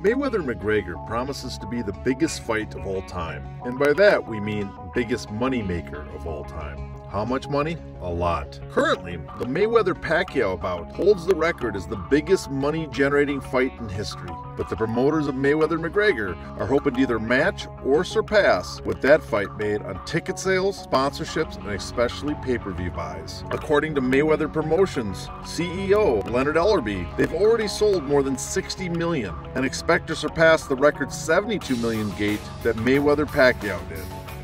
Mayweather-McGregor promises to be the biggest fight of all time. And by that, we mean biggest money maker of all time. How much money? A lot. Currently, the Mayweather-Pacquiao bout holds the record as the biggest money-generating fight in history. But the promoters of Mayweather-McGregor are hoping to either match or surpass what that fight made on ticket sales, sponsorships, and especially pay-per-view buys. According to Mayweather Promotions CEO Leonard Ellerbe, they've already sold more than 60 million and expect to surpass the record 72 million gate that Mayweather-Pacquiao did.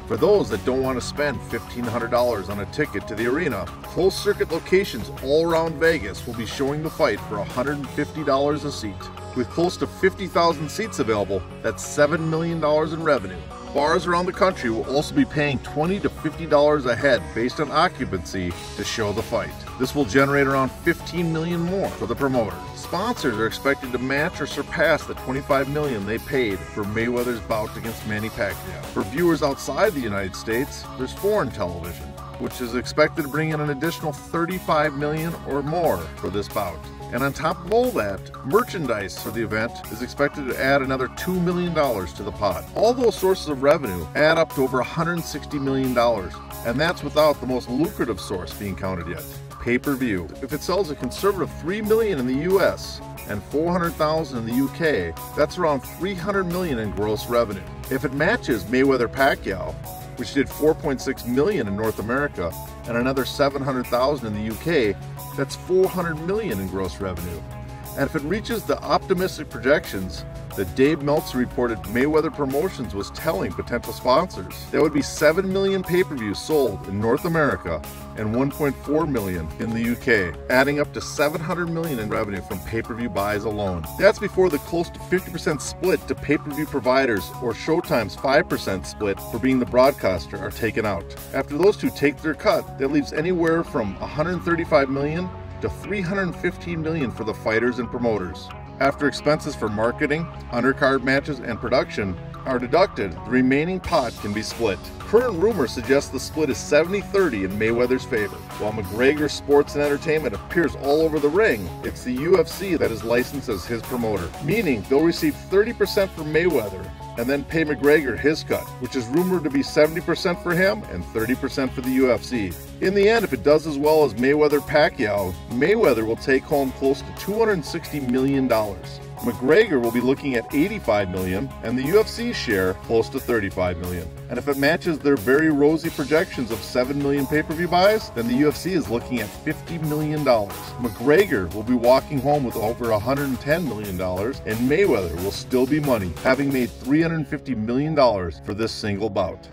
For those that don't want to spend $1,500 on a ticket to the arena, closed-circuit locations all around Vegas will be showing the fight for $150 a seat. With close to 50,000 seats available, that's $7 million in revenue. Bars around the country will also be paying $20 to $50 a head based on occupancy to show the fight. This will generate around $15 million more for the promoter. Sponsors are expected to match or surpass the $25 million they paid for Mayweather's bout against Manny Pacquiao. For viewers outside the United States, there's foreign television, which is expected to bring in an additional $35 million or more for this bout. And on top of all that, merchandise for the event is expected to add another $2 million to the pot. All those sources of revenue add up to over $160 million, and that's without the most lucrative source being counted yet, pay-per-view. If it sells a conservative $3 million in the US and $400,000 in the UK, that's around $300 million in gross revenue. If it matches Mayweather-Pacquiao, which did $4.6 million in North America and another $700,000 in the UK, that's $400 million in gross revenue. And if it reaches the optimistic projections that Dave Meltzer reported Mayweather Promotions was telling potential sponsors, there would be 7 million pay-per-views sold in North America and 1.4 million in the UK, adding up to $700 million in revenue from pay-per-view buys alone. That's before the close to 50% split to pay-per-view providers or Showtime's 5% split for being the broadcaster are taken out. After those two take their cut, that leaves anywhere from $135 million to $315 million for the fighters and promoters. After expenses for marketing, undercard matches, and production are deducted, the remaining pot can be split. Current rumors suggest the split is 70-30 in Mayweather's favor. While McGregor Sports and Entertainment appears all over the ring, it's the UFC that is licensed as his promoter, meaning they'll receive 30% from Mayweather and then pay McGregor his cut, which is rumored to be 70% for him and 30% for the UFC. In the end, if it does as well as Mayweather-Pacquiao, Mayweather will take home close to $260 million. McGregor will be looking at $85 million, and the UFC share close to $35 million. And if it matches their very rosy projections of 7 million pay-per-view buys, then the UFC is looking at $50 million. McGregor will be walking home with over $110 million, and Mayweather will still be money, having made $350 million for this single bout.